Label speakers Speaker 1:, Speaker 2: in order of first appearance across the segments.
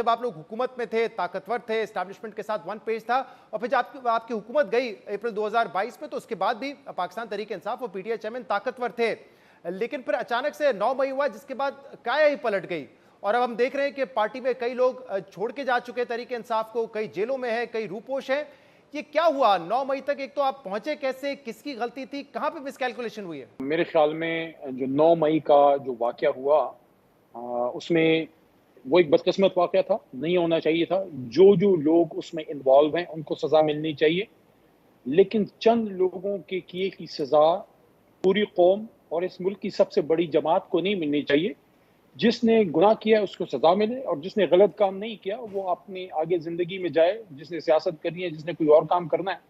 Speaker 1: जब आप लोग हुकूमत में थे, ताकतवर थे, एस्टैब्लिशमेंट के साथ वन पेज था, और फिर जब आपकी हुकूमत गई अप्रैल 2022 में, तो उसके बाद भी पाकिस्तान तहरीक इंसाफ और पीटीआई चेयरमैन ताकतवर थे। लेकिन फिर अचानक से 9 मई हुआ, जिसके बाद काया ही पलट गई, और अब हम देख रहे हैं कि पार्टी में कई लोग छोड़ के जा चुके हैं तहरीक इंसाफ को, कई जेलों में है, कई रूपोश हैं। ये क्या हुआ 9 मई तक? एक तो आप पहुंचे कैसे, किसकी गलती थी, कहां पे मिसकैलकुलेशन हुई है?
Speaker 2: मेरे ख्याल में जो 9 मई का जो वाकया हुआ, उसमें वो एक बदकिस्मत वाकया था, नहीं होना चाहिए था। जो लोग उसमें इन्वॉल्व हैं उनको सज़ा मिलनी चाहिए, लेकिन चंद लोगों के किए की सज़ा पूरी कौम और इस मुल्क की सबसे बड़ी जमात को नहीं मिलनी चाहिए। जिसने गुनाह किया उसको सज़ा मिले, और जिसने गलत काम नहीं किया वो अपनी आगे ज़िंदगी में जाए। जिसने सियासत करनी है, जिसने कोई और काम करना है।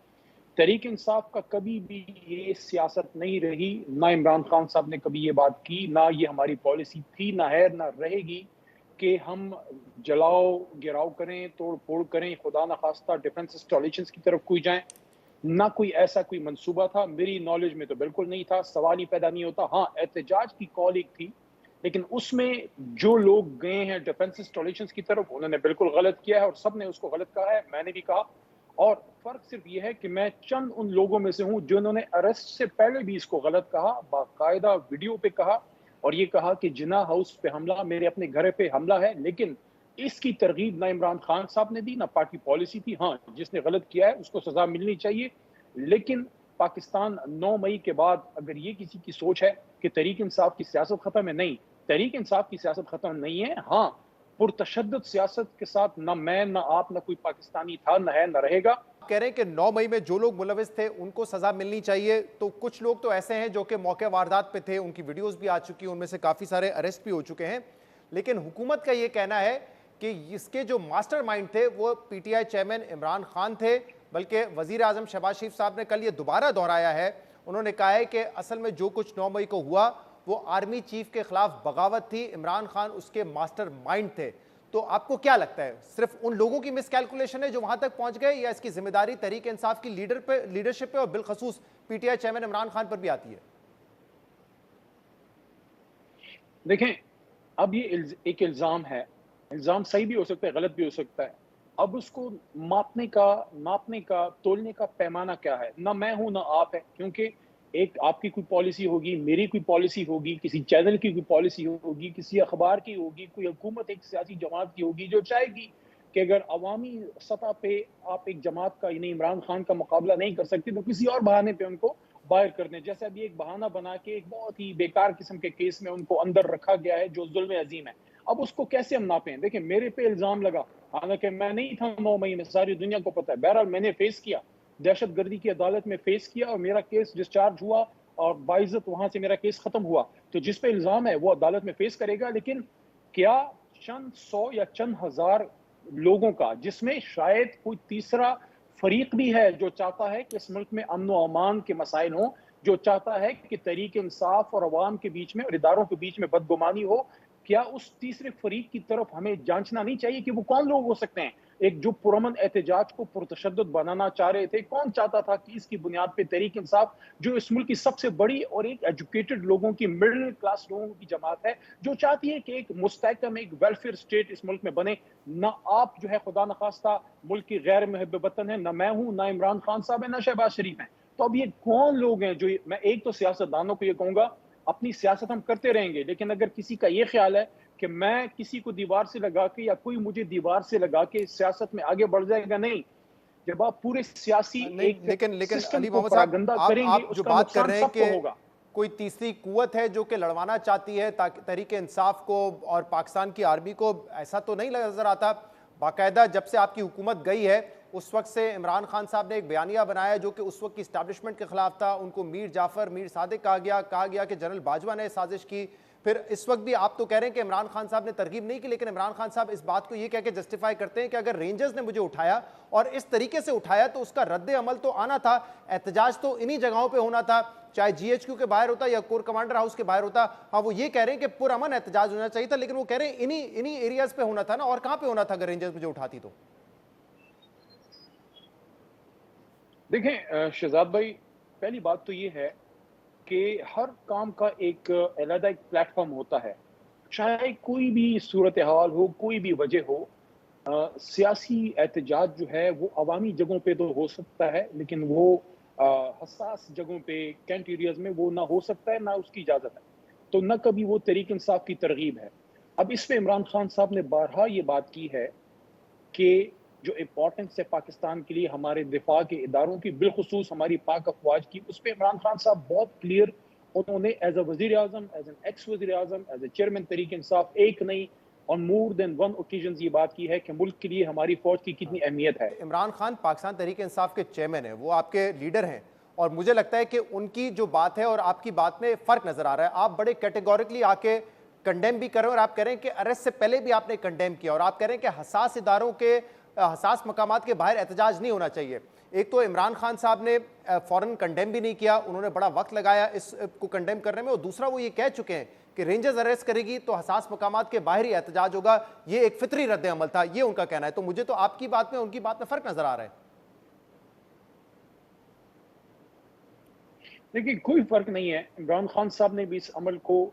Speaker 2: तहरीक इंसाफ का कभी भी ये सियासत नहीं रही, ना इमरान खान साहब ने कभी ये बात की, ना ये हमारी पॉलिसी थी, ना है, ना रहेगी कि हम जलाओ गिराव करें, तोड़ फोड़ करें, खुदा न खास्ता डिफेंस इंस्टॉलेशंस की तरफ कोई जाएं। ना कोई ऐसा कोई मंसूबा था, मेरी नॉलेज में तो बिल्कुल नहीं था, सवाल ही पैदा नहीं होता। हाँ, एहतजाज की कॉल एक थी, लेकिन उसमें जो लोग गए हैं डिफेंस इंस्टॉलेशंस की तरफ, उन्होंने बिल्कुल गलत किया है और सब ने उसको गलत कहा है, मैंने भी कहा। और फर्क सिर्फ ये है कि मैं चंद उन लोगों में से हूं जिन्होंने अरेस्ट से पहले भी इसको गलत कहा, बाकायदा वीडियो पे कहा, और ये कहा कि जिन्ना हाउस पे हमला मेरे अपने घर पे हमला है। लेकिन इसकी तरगीब ना इमरान खान साहब ने दी, ना पार्टी पॉलिसी थी। हाँ, जिसने गलत किया है उसको सजा मिलनी चाहिए, लेकिन पाकिस्तान 9 मई के बाद अगर ये किसी की सोच है कि तहरीक इंसाफ की सियासत खत्म है, नहीं, तहरीक इंसाफ की सियासत खत्म नहीं है। हाँ, पुरतशद्दुद सियासत के साथ ना मैं, ना आप, ना कोई पाकिस्तानी था, ना है, ना रहेगा।
Speaker 1: कह रहे हैं कि 9 मई में जो लोग मुलविस थे उनको सजा मिलनी चाहिए, तो कुछ लोग तो ऐसे हैं जो कि मौके वारदात पे थे, उनकी वीडियोस भी आ चुकी हैं, उनमें से काफ़ी सारे अरेस्ट भी हो चुके हैं। लेकिन हुकूमत का ये कहना है कि इसके जो मास्टरमाइंड थे वो पीटीआई चेयरमैन इमरान खान थे। बल्कि वजीर आजम शहबाज शरीफ साहब ने कल ये दोबारा दोहराया है, उन्होंने कहा है कि असल में जो कुछ 9 मई को हुआ वो आर्मी चीफ के खिलाफ बगावत थी, इमरान खान उसके मास्टरमाइंड थे। तो आपको क्या लगता है, सिर्फ उन लोगों की मिसकैलकुलेशन है जो वहां तक पहुंच गए, या इसकी जिम्मेदारी तहरीक इंसाफ की लीडरशिप पे और बिलखसूस पीटीआई चेयरमैन इमरान खान पर भी आती है?
Speaker 2: देखें, अब ये एक इल्ज़ाम है, इल्ज़ाम सही भी हो सकता है, गलत भी हो सकता है। अब उसको नापने का, तोलने का पैमाना क्या है? ना मैं हूं, ना आप है, क्योंकि एक आपकी कोई पॉलिसी होगी, मेरी कोई पॉलिसी होगी, किसी चैनल की कोई पॉलिसी होगी, किसी अखबार की होगी, कोई हुकूमत एक सियासी जमात की होगी जो चाहेगी कि अगर अवामी सतह पे आप एक जमात का, यानी इमरान खान का मुकाबला नहीं कर सकते, तो किसी और बहाने पे उनको बाहर कर दें। जैसे अभी एक बहाना बना के एक बहुत ही बेकार किस्म के केस में उनको अंदर रखा गया है जो जुल्म अजीम है। अब उसको कैसे हम नापें? देखिए, मेरे पे इल्जाम लगा, हालांकि मैं नहीं था 9 मई में, सारी दुनिया को पता है। बहरहाल मैंने फेस किया, दहशत गर्दी की अदालत में फेस किया, और मेरा केस डिस्चार्ज हुआ, और बाइज्जत वहां से मेरा केस खत्म हुआ। तो जिस पे इल्जाम है वो अदालत में फेस करेगा। लेकिन क्या चंद सौ या चंद हजार लोगों का, जिसमें शायद कोई तीसरा फरीक भी है जो चाहता है कि इस मुल्क में अमन व अमान के मसाइल हों, जो चाहता है कि तहरीक इंसाफ और अवाम के बीच में और इदारों के बीच में बदगुमानी हो, क्या उस तीसरे फरीक की तरफ हमें जांचना नहीं चाहिए कि वो कौन लोग हो सकते हैं? एक जो पुरअमन एहतजाज को पुरतशद्दुद बनाना चाह रहे थे, कौन चाहता था कि इसकी बुनियाद पे तहरीक इंसाफ, जो इस मुल्क की सबसे बड़ी और एक एजुकेटेड लोगों की, मिडिल क्लास लोगों की जमात है, जो चाहती है कि एक मुस्तहकम, एक वेलफेयर स्टेट इस मुल्क में बने। ना आप जो है खुदा न खास्ता मुल्क की गैर मुहिब वतन है, ना मैं हूं, ना इमरान खान साहब है, ना शहबाज शरीफ है। तो अब ये कौन लोग हैं जो, मैं एक तो सियासतदानों को ये कहूंगा, अपनी सियासत हम करते रहेंगे, लेकिन अगर किसी का ये ख्याल है कि मैं किसी को दीवार से लगा के या कोई मुझे दीवार से लगा के सियासत में आगे बढ़ जाएगा, नहीं। जब आप पूरे सियासी
Speaker 1: नहीं,
Speaker 2: एक
Speaker 1: लेकिन
Speaker 2: सिस्टम
Speaker 1: अली
Speaker 2: को
Speaker 1: मोहम्मद साहब,
Speaker 2: परागंदा
Speaker 1: आप
Speaker 2: करेंगे,
Speaker 1: आप जो
Speaker 2: उसका
Speaker 1: बात कर
Speaker 2: नुकसान
Speaker 1: रहे हैं
Speaker 2: सबको
Speaker 1: कि
Speaker 2: होगा।
Speaker 1: कोई तीसरी कुव्वत है जो कि लड़वाना चाहती है ताकि तहरीक इंसाफ को और पाकिस्तान की आर्मी को, ऐसा तो नहीं नजर आता। बाकायदा जब से आपकी हुकूमत गई है उस वक्त से इमरान खान साहब ने एक बयानिया बनाया जो कि उस वक्त की इस्टेब्लिशमेंट के खिलाफ था। उनको मीर जाफर, मीर सादिक कहा गया कि जनरल बाजवा ने साजिश की। फिर इस वक्त भी आप तो कह रहे हैं कि इमरान खान साहब ने तरगीब नहीं की, लेकिन इमरान खान साहब इस बात को ये कह के जस्टिफाई करते हैं कि अगर रेंजर्स ने मुझे उठाया और इस तरीके से उठाया तो उसका रद्द अमल तो आना था, एहतजाज तो इन्हीं जगहों पे होना था, चाहे जीएचक्यू के बाहर होता या कोर कमांडर हाउस के बाहर होता। हाँ, वो ये कह रहे हैं कि पुरअमन एहतजाज होना चाहिए था, लेकिन वो कह रहे हैं इन्हीं एरियाज पे होना था ना, और कहां पे होना था अगर रेंजर्स मुझे उठाती तो?
Speaker 2: देखें शहजाद भाई, पहली बात तो ये है कि हर काम का एक अलग एक प्लेटफॉर्म होता है। चाहे कोई भी सूरत हाल हो, कोई भी वजह हो, سیاسی احتجاج جو ہے وہ عوامی جگہوں پہ تو ہو سکتا ہے، لیکن وہ حساس جگہوں پہ کینٹ ایریاز میں وہ نہ ہو سکتا ہے، نہ اس کی اجازت ہے، تو نہ کبھی وہ تحریک انصاف کی ترغیب ہے۔ اب اس پہ عمران خان صاحب نے بارہا یہ بات کی ہے کہ جو امپورٹنس ہے پاکستان کے لیے ہمارے دفاع کے اداروں کی، بالخصوص ہماری پاک افواج کی، اس پہ عمران خان صاحب بہت کلیئر، انہوں نے ایز اے وزیر اعظم، ایز این ایکس وزیر اعظم، as a chairman Tehreek Insaf, ایک نہیں آن مور دین ون اوکیزنز یہ بات کی ہے کہ ملک کے لیے ہماری فوج کی کتنی اہمیت ہے۔
Speaker 1: عمران خان پاکستان تحریک انصاف کے چیئرمین ہیں، وہ آپ کے لیڈر ہیں، اور مجھے لگتا ہے کہ ان کی جو بات ہے اور آپ کی بات میں فرق نظر آ رہا ہے۔ آپ بڑے کیٹیگورکلی آ کے کنڈیم بھی کر رہے ہیں، اور آپ کہہ رہے ہیں کہ اریسٹ سے پہلے بھی آپ نے کنڈیم کیا، اور آپ کہہ رہے ہیں کہ حساس اداروں کے حساس مقامات کے باہر احتجاج نہیں ہونا چاہیے۔ ایک تو عمران خان صاحب نے فوراً کنڈیم بھی نہیں کیا، انہوں نے بڑا وقت لگایا اس کو کنڈیم کرنے میں، اور دوسرا وہ یہ کہہ چکے ہیں کہ رینجرز اریسٹ کرے گی تو حساس مقامات کے باہر ہی احتجاج ہوگا، یہ ایک فطری رد عمل تھا، یہ ان کا کہنا ہے۔ تو مجھے تو آپ کی بات میں ان کی بات میں فرق نظر آ رہا ہے۔
Speaker 2: دیکھیے کوئی فرق نہیں ہے، عمران خان صاحب نے بھی اس عمل کو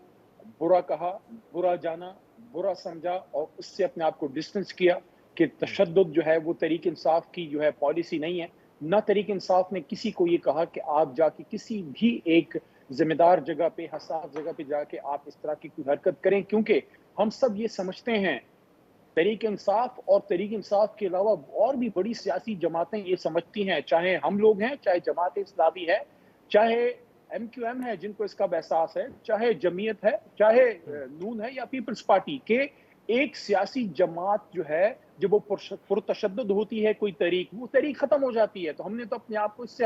Speaker 2: برا کہا، برا جانا، برا سمجھا، اور اس سے اپنے آپ کو ڈسٹنس کیا کہ تشدد جو ہے وہ تحریک انصاف کی جو ہے پالیسی نہیں ہے۔ نہ تحریک انصاف نے کسی کو یہ کہا کہ آپ جا کے کسی بھی ایک ذمہ دار جگہ پہ، حساس جگہ پہ جا کے آپ اس طرح کی کوئی حرکت کریں، کیونکہ ہم سب یہ سمجھتے ہیں، تحریک انصاف اور تحریک انصاف کے علاوہ اور بھی بڑی سیاسی جماعتیں یہ سمجھتی ہیں، چاہے ہم لوگ ہیں، چاہے جماعت اسلامی ہے، چاہے ایم کیو ایم ہے جن کو اس کا احساس ہے، چاہے جمعیت ہے، چاہے نون ہے یا پیپلز پارٹی، کہ ایک سیاسی جماعت جو ہے جب وہ پرتشدد ہوتی ہے کوئی تحریک، وہ تحریک ختم ہو جاتی ہے۔ تو ہم نے تو اپنے آپ کو اس سے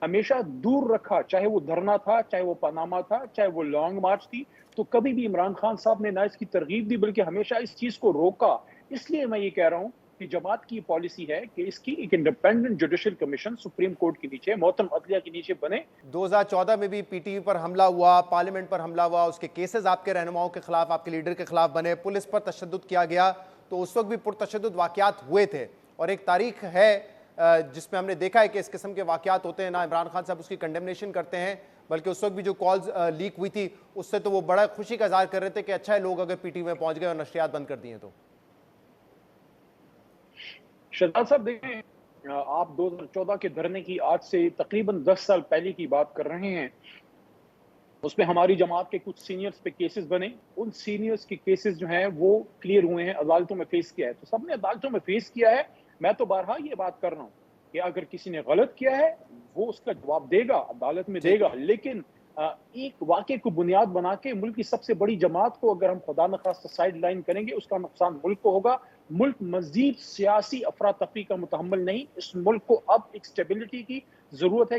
Speaker 2: ہمیشہ دور رکھا، چاہے وہ دھرنا تھا، چاہے وہ پاناما تھا، چاہے وہ لانگ مارچ تھی، تو کبھی بھی عمران خان صاحب نے نہ اس کی ترغیب دی بلکہ ہمیشہ اس چیز کو روکا۔ اس لیے میں یہ کہہ رہا ہوں کہ جماعت کی پالیسی ہے کہ اس کی ایک independent judicial commission supreme court کے نیچے، محترم عدلیہ کے نیچے بنے۔
Speaker 1: 2014 میں بھی پی ٹی وی پر حملہ ہوا، پارلیمنٹ پر حملہ ہوا، اس کے کیسز آپ کے رہنماؤں کے خلاف، آپ کے لیڈر کے خلاف بنے، پولیس پر تشدد کیا گیا، تو اس وقت بھی پرتشدد واقعات ہوئے تھے، اور ایک تاریخ ہے جس میں ہم نے دیکھا ہے کہ اس قسم کے واقعات ہوتے ہیں، نہ عمران خان صاحب اس کی کنڈیمنیشن کرتے ہیں، بلکہ اس وقت بھی جو کالز لیک ہوئی تھی اس سے تو وہ بڑا خوشی کا اظہار کر رہے تھے کہ اچھا ہے لوگ اگر پی ٹی وی میں پہنچ گئے اور نشریات بند کر دی ہیں تو۔
Speaker 2: شہزاد صاحب دیکھیں، آپ 2014 کے دھرنے کی آج سے تقریباً 10 سال پہلے کی بات کر رہے ہیں، اس میں ہماری جماعت کے کچھ سینئرز پہ کیسز بنے، ان سینئرز کے کیسز جو ہیں وہ کلیئر ہوئے ہیں، عدالتوں میں فیس کیا ہے، تو سب نے عدالتوں میں فیس کیا ہے۔ میں تو بارہا یہ بات کر رہا ہوں کہ اگر کسی نے غلط کیا ہے وہ اس کا جواب دے گا، عدالت میں دے گا، لیکن ایک واقعے کو بنیاد بنا کے ملک کی سب سے بڑی جماعت کو اگر ہم خدا نخواستہ سائیڈ لائن کریں گے، اس کا نقصان ملک کو ہوگا۔ ملک مزید سیاسی افراتفری کا متحمل نہیں، اس ملک کو اب ایک سٹیبلٹی کی ضرورت ہے۔